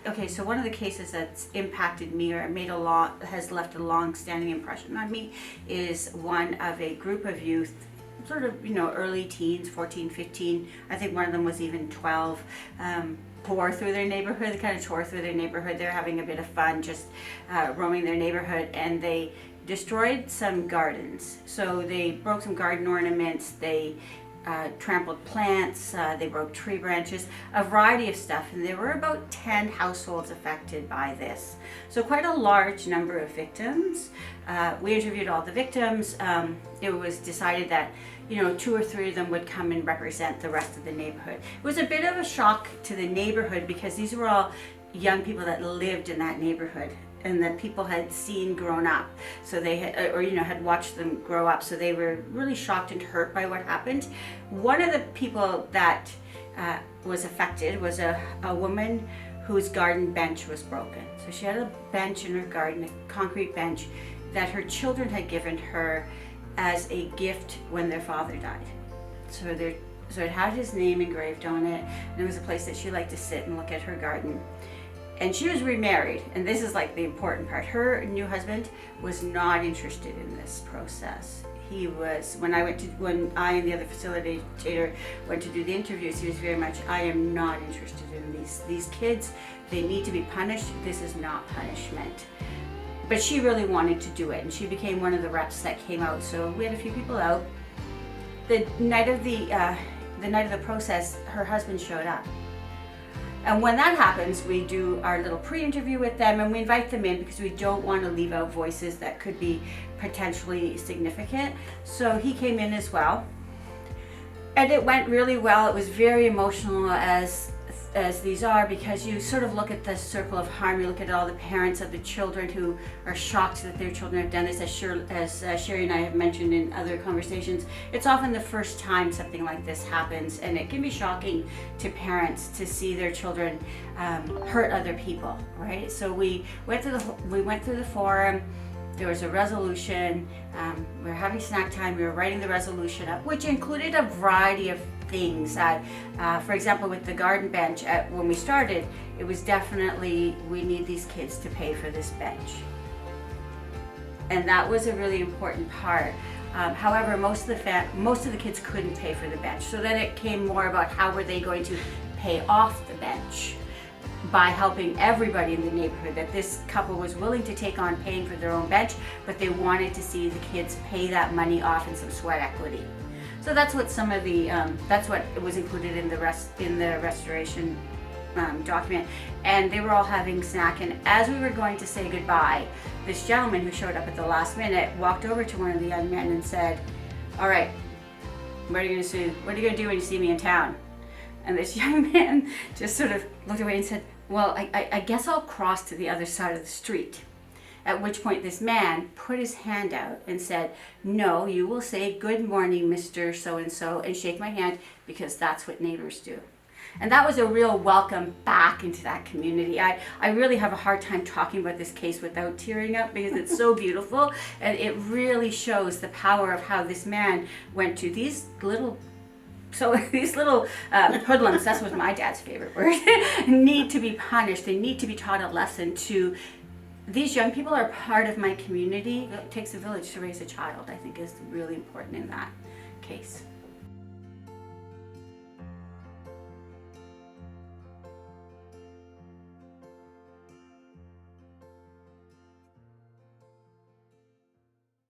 Okay, so one of the cases that's impacted me or has left a long-standing impression on me is one of a group of youth, sort of, early teens, 14, 15. I think one of them was even 12. Tore through their neighborhood. They kind of tore through their neighborhood. They're having a bit of fun just roaming their neighborhood, and they destroyed some gardens. So they broke some garden ornaments. They trampled plants, they broke tree branches, a variety of stuff, and there were about 10 households affected by this. So quite a large number of victims. We interviewed all the victims. It was decided that 2 or 3 of them would come and represent the rest of the neighborhood. It was a bit of a shock to the neighborhood because these were all young people that lived in that neighborhood and that people had seen grown up, so they had, had watched them grow up, so they were really shocked and hurt by what happened. One of the people that was affected was a woman whose garden bench was broken. So she had a bench in her garden, a concrete bench that her children had given her as a gift when their father died. So it had his name engraved on it, and it was a place that she liked to sit and look at her garden. And she was remarried, and this is like the important part. Her new husband was not interested in this process. He was, when I and the other facilitator went to do the interviews, he was very much, I am not interested in these kids. They need to be punished. This is not punishment. But she really wanted to do it, and she became one of the reps that came out. So we had a few people out. The night of the process, her husband showed up. And when that happens, we do our little pre-interview with them, and we invite them in because we don't want to leave out voices that could be potentially significant. So he came in as well, and it went really well. It was very emotional, as these are, because you sort of look at the circle of harm. You look at all the parents of the children who are shocked that their children have done this. As Sherry and I have mentioned in other conversations, it's often the first time something like this happens, and it can be shocking to parents to see their children hurt other people, right? So we went through the forum. There was a resolution. We were having snack time. We were writing the resolution up, which included a variety of things. For example, with the garden bench, when we started, it was definitely, we need these kids to pay for this bench. And that was a really important part. However, most of the kids couldn't pay for the bench. So then it came more about how were they going to pay off the bench by helping everybody in the neighborhood, that this couple was willing to take on paying for their own bench, but they wanted to see the kids pay that money off in some sweat equity. So that's what that's what was included in the restoration document. And they were all having snack, and as we were going to say goodbye, this gentleman who showed up at the last minute walked over to one of the young men and said, "All right, what are you gonna do when you see me in town?" And this young man just sort of looked away and said, "Well, I guess I'll cross to the other side of the street." At which point this man put his hand out and said, "No, you will say, 'Good morning, Mr. So-and-so,' and shake my hand, because that's what neighbors do." And that was a real welcome back into that community. I really have a hard time talking about this case without tearing up, because it's so beautiful, and it really shows the power of how this man went to these little hoodlums, that's what my dad's favorite word, need to be punished. They need to be taught a lesson to, these young people are part of my community. It takes a village to raise a child, I think, is really important in that case.